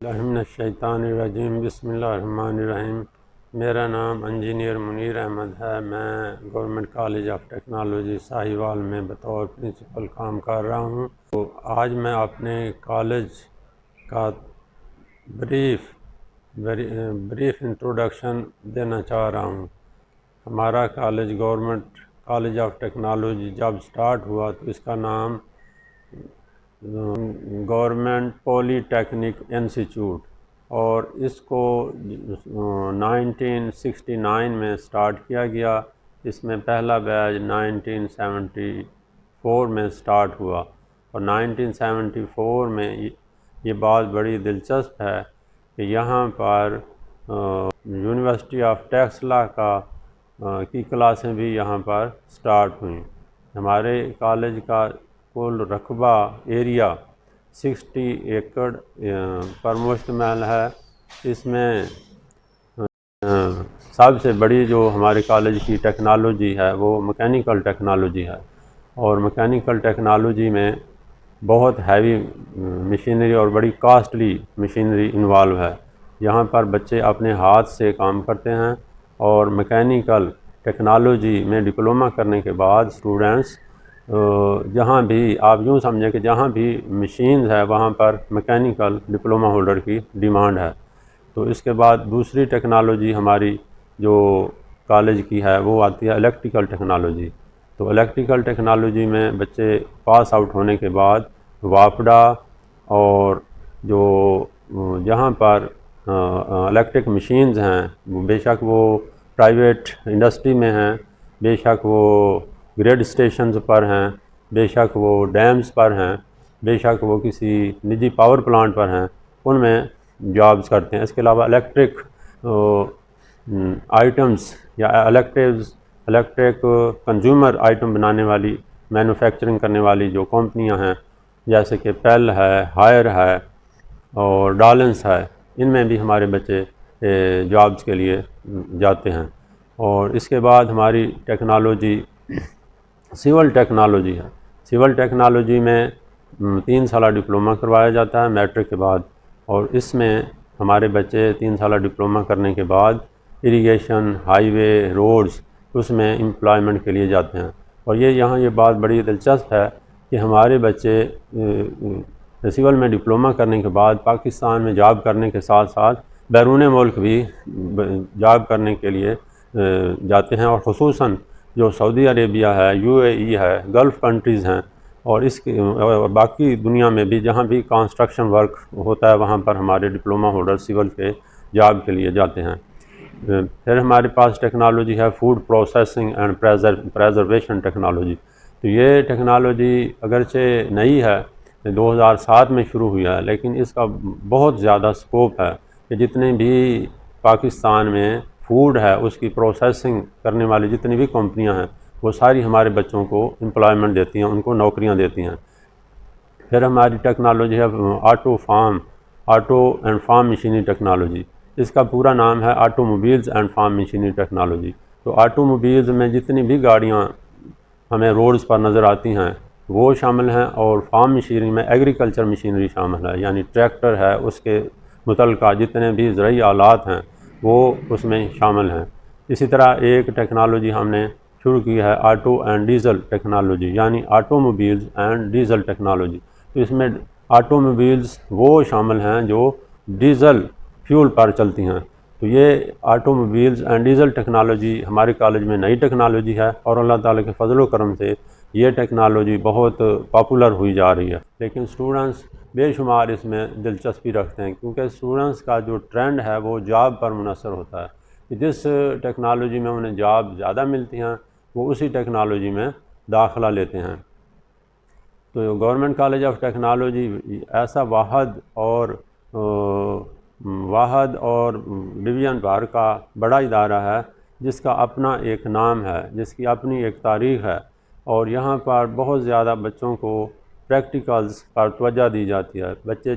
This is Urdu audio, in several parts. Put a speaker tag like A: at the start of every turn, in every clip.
A: من الشیطان الرجیم بسم اللہ الرحمن الرحیم۔ میرا نام انجینئر منیر احمد ہے۔ میں government college of technology Sahiwal میں بطور پرنسپل کام کر رہا ہوں۔ تو آج میں اپنے کالج کا بریف انٹروڈکشن دینا چاہ رہا ہوں۔ ہمارا college government college of technology جب سٹارٹ ہوا تو اس کا نام گورنمنٹ پولی ٹیکنک انسٹیٹیوٹ، اور اس کو 1969 میں سٹارٹ کیا گیا۔ اس میں پہلا بیچ 1974 میں سٹارٹ ہوا، اور 1974 میں یہ بات بڑی دلچسپ ہے کہ یہاں پر یونیورسٹی آف ٹیکسلا کی کلاسیں بھی یہاں پر سٹارٹ ہوئیں۔ ہمارے کالج کا کل رقبہ ایریا 60 ایکڑ پر مشتمل ہے۔ اس میں سب سے بڑی جو ہمارے کالج کی ٹیکنالوجی ہے وہ مکینیکل ٹیکنالوجی ہے، اور مکینیکل ٹیکنالوجی میں بہت ہیوی مشینری اور بڑی کاسٹلی مشینری انوالو ہے۔ یہاں پر بچے اپنے ہاتھ سے کام کرتے ہیں، اور مکینیکل ٹیکنالوجی میں ڈپلومہ کرنے کے بعد اسٹوڈنٹس جہاں بھی آپ یوں سمجھیں کہ جہاں بھی مشینز ہے وہاں پر مکینیکل ڈپلومہ ہولڈر کی ڈیمانڈ ہے۔ تو اس کے بعد دوسری ٹیکنالوجی ہماری جو کالج کی ہے وہ آتی ہے الیکٹریکل ٹیکنالوجی۔ تو الیکٹریکل ٹیکنالوجی میں بچے پاس آؤٹ ہونے کے بعد واپڈا اور جو جہاں پر الیکٹرک مشینز ہیں، بے شک وہ پرائیویٹ انڈسٹری میں ہیں، بے شک وہ گریڈ اسٹیشنز پر ہیں، بے شک وہ ڈیمز پر ہیں، بے شک وہ کسی نجی پاور پلانٹ پر ہیں، ان میں جابز کرتے ہیں۔ اس کے علاوہ الیکٹرک آئٹمز یا الیکٹرک کنزیومر آئٹم بنانے والی مینوفیکچرنگ کرنے والی جو کمپنیاں ہیں، جیسے کہ پیل ہے، ہائر ہے اور ڈالنس ہے، ان میں بھی ہمارے بچے جابز کے لیے جاتے ہیں۔ اور اس کے بعد ہماری ٹیکنالوجی سول ٹیکنالوجی ہے۔ سول ٹیکنالوجی میں 3 سالہ ڈپلومہ کروایا جاتا ہے میٹرک کے بعد، اور اس میں ہمارے بچے 3 سالہ ڈپلومہ کرنے کے بعد اریگیشن، ہائی وے، روڈز، اس میں امپلائمنٹ کے لیے جاتے ہیں۔ اور یہاں یہ بات بڑی دلچسپ ہے کہ ہمارے بچے سول میں ڈپلومہ کرنے کے بعد پاکستان میں جاب کرنے کے ساتھ ساتھ بیرون ملک بھی جاب کرنے کے لیے جاتے ہیں، اور خصوصاً جو سعودی عربیہ ہے، UAE ہے، گلف کنٹریز ہیں، اور باقی دنیا میں بھی جہاں بھی کنسٹرکشن ورک ہوتا ہے وہاں پر ہمارے ڈپلومہ ہولڈر سول کے جاب کے لیے جاتے ہیں۔ پھر ہمارے پاس ٹیکنالوجی ہے food processing and preservation technology. تو یہ ٹیکنالوجی اگرچہ نئی ہے، 2007 میں شروع ہوئی ہے، لیکن اس کا بہت زیادہ سکوپ ہے کہ جتنے بھی پاکستان میں فوڈ ہے اس کی پروسیسنگ کرنے والی جتنی بھی کمپنیاں ہیں وہ ساری ہمارے بچوں کو امپلائمنٹ دیتی ہیں، ان کو نوکریاں دیتی ہیں۔ پھر ہماری ٹیکنالوجی ہے auto and farm machinery technology. اس کا پورا نام ہے automobiles and farm machinery technology. تو آٹو موبائلز میں جتنی بھی گاڑیاں ہمیں روڈز پر نظر آتی ہیں وہ شامل ہیں، اور فارم مشینری میں ایگریکلچر مشینری شامل ہے، یعنی ٹریکٹر ہے، اس کے متعلقہ جتنے بھی زرعی آلات ہیں وہ اس میں شامل ہیں۔ اسی طرح ایک ٹیکنالوجی ہم نے شروع کی ہے آٹو اینڈ ڈیزل ٹیکنالوجی، یعنی auto mobiles and diesel technology. تو اس میں آٹو موبائلز وہ شامل ہیں جو ڈیزل فیول پر چلتی ہیں۔ تو یہ auto mobiles and diesel technology ہمارے کالج میں نئی ٹیکنالوجی ہے، اور اللہ تعالیٰ کے فضل و کرم سے یہ ٹیکنالوجی بہت پاپولر ہوئی جا رہی ہے، لیکن اسٹوڈنٹس بے شمار اس میں دلچسپی رکھتے ہیں، کیونکہ اسٹوڈنٹس کا جو ٹرینڈ ہے وہ جاب پر منحصر ہوتا ہے کہ جس ٹیکنالوجی میں انہیں جاب زیادہ ملتی ہیں وہ اسی ٹیکنالوجی میں داخلہ لیتے ہیں۔ تو گورنمنٹ کالج آف ٹیکنالوجی ایسا واحد اور ڈویژن بھر کا بڑا ادارہ ہے جس کا اپنا ایک نام ہے، جس کی اپنی ایک تاریخ ہے، اور یہاں پر بہت زیادہ بچوں کو پریکٹیکلز پر توجہ دی جاتی ہے۔ بچے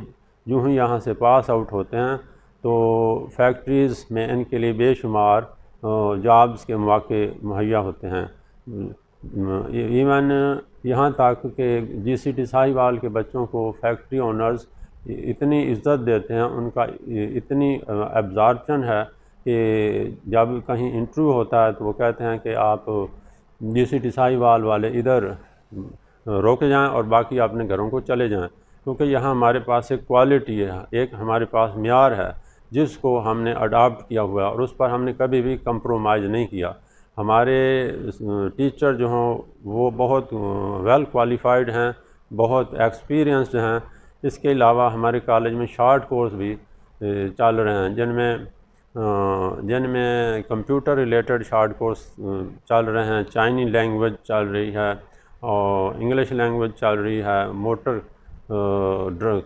A: جو ہی یہاں سے پاس آؤٹ ہوتے ہیں تو فیکٹریز میں ان کے لیے بے شمار جابز کے مواقع مہیا ہوتے ہیں۔ ایون یہاں تک کہ GCT ساہیوال کے بچوں کو فیکٹری اونرز اتنی عزت دیتے ہیں، ان کا اتنی ایبزارپشن ہے کہ جب کہیں انٹرویو ہوتا ہے تو وہ کہتے ہیں کہ آپ جی سی ٹی ساہیوال والے ادھر روکے جائیں اور باقی اپنے گھروں کو چلے جائیں، کیونکہ یہاں ہمارے پاس ایک کوالٹی ہے، ایک ہمارے پاس معیار ہے جس کو ہم نے اڈاپٹ کیا ہوا ہے اور اس پر ہم نے کبھی بھی کمپرومائز نہیں کیا۔ ہمارے ٹیچر جو ہوں وہ بہت ویل کوالیفائڈ ہیں، بہت ایکسپیرینسڈ ہیں۔ اس کے علاوہ ہمارے کالج میں شارٹ کورس بھی چل رہے ہیں جن میں کمپیوٹر ریلیٹڈ شارٹ کورس چل رہے ہیں، چائنی لینگویج چل رہی ہے اور انگلش لینگویج چل رہی ہے، موٹر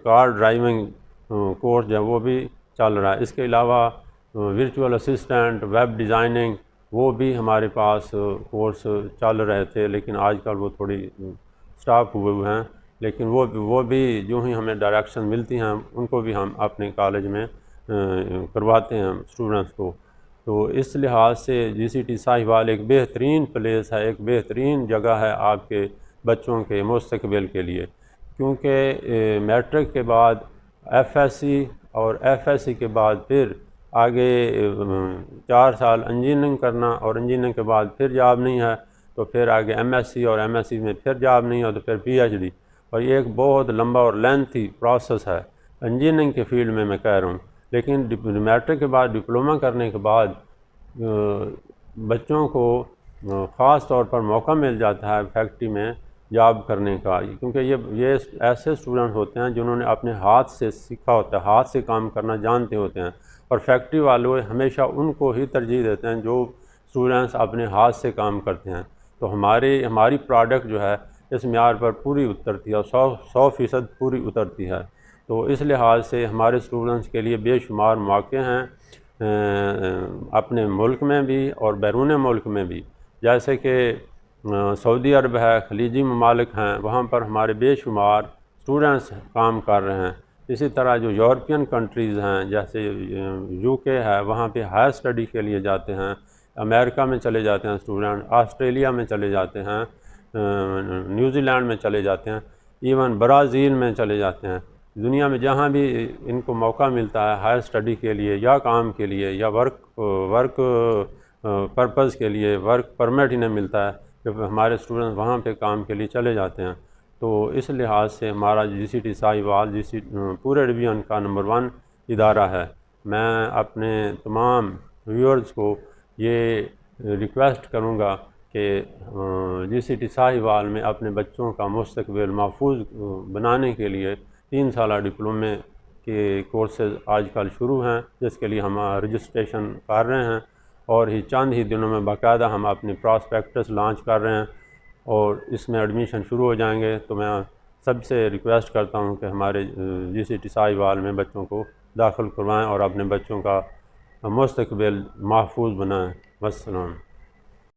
A: کار ڈرائیونگ کورس جو ہے وہ بھی چل رہا ہے۔ اس کے علاوہ ورچوئل اسسٹنٹ، ویب ڈیزائننگ، وہ بھی ہمارے پاس کورس چل رہے تھے، لیکن آج کل وہ تھوڑی سٹاپ ہوئے ہیں، لیکن وہ بھی جو ہی ہمیں ڈائریکشن ملتی ہیں ان کو بھی ہم اپنے کالج میں کرواتے ہیں اسٹوڈنٹس کو۔ تو اس لحاظ سے جی سی ٹی ساہیوال ایک بہترین پلیس ہے، ایک بہترین جگہ ہے آپ کے بچوں کے مستقبل کے لیے، کیونکہ میٹرک کے بعد ایف ایس سی اور ایف ایس سی کے بعد پھر آگے 4 سال انجینئرنگ کرنا، اور انجینئرنگ کے بعد پھر جاب نہیں ہے تو پھر آگے ایم ایس سی، اور ایم ایس سی میں پھر جاب نہیں ہے تو پھر پی ایچ ڈی، اور یہ ایک بہت لمبا اور لینتھی پروسیس ہے انجینئرنگ کے فیلڈ میں کہہ رہا ہوں۔ لیکن میٹرک کے بعد ڈپلومہ کرنے کے بعد بچوں کو خاص طور پر موقع مل جاتا ہے فیکٹری میں جاب کرنے کا، کیونکہ یہ ایسے اسٹوڈنٹ ہوتے ہیں جنہوں نے اپنے ہاتھ سے سیکھا ہوتا ہے، ہاتھ سے کام کرنا جانتے ہوتے ہیں، اور فیکٹری والے ہمیشہ ان کو ہی ترجیح دیتے ہیں جو اسٹوڈنٹس اپنے ہاتھ سے کام کرتے ہیں۔ تو ہماری پروڈکٹ جو ہے اس معیار پر پوری اترتی ہے اور 100% پوری اترتی ہے۔ تو اس لحاظ سے ہمارے اسٹوڈنٹس کے لیے بے شمار مواقع ہیں اپنے ملک میں بھی اور بیرون ملک میں بھی، جیسے کہ سعودی عرب ہے، خلیجی ممالک ہیں، وہاں پر ہمارے بے شمار اسٹوڈنٹس کام کر رہے ہیں۔ اسی طرح جو یورپین کنٹریز ہیں جیسے یو کے ہے، وہاں پہ ہائر اسٹڈی کے لیے جاتے ہیں، امریکہ میں چلے جاتے ہیں اسٹوڈنٹ، آسٹریلیا میں چلے جاتے ہیں، نیوزی لینڈ میں چلے جاتے ہیں، ایون برازیل میں چلے جاتے ہیں۔ دنیا میں جہاں بھی ان کو موقع ملتا ہے ہائر اسٹڈی کے لیے یا کام کے لیے یا ورک پرپز کے لیے، ورک پرمٹ انہیں ملتا ہے کہ ہمارے اسٹوڈنٹ وہاں پہ کام کے لیے چلے جاتے ہیں۔ تو اس لحاظ سے ہمارا جی سی ٹی ساہیوال پورے ڈویژن کا نمبر 1 ادارہ ہے۔ میں اپنے تمام ویورز کو یہ ریکویسٹ کروں گا کہ جی سی ٹی ساہیوال میں اپنے بچوں کا مستقبل محفوظ بنانے کے لیے 3 سالہ ڈپلومے کے کورسز آج کل شروع ہیں، جس کے لیے ہم رجسٹریشن کر رہے ہیں، اور چند ہی دنوں میں باقاعدہ ہم اپنی پراسپیکٹس لانچ کر رہے ہیں اور اس میں ایڈمیشن شروع ہو جائیں گے۔ تو میں سب سے ریکویسٹ کرتا ہوں کہ ہمارے جی سی ٹی ساہیوال میں بچوں کو داخل کروائیں اور اپنے بچوں کا مستقبل محفوظ بنائیں۔ والسلام۔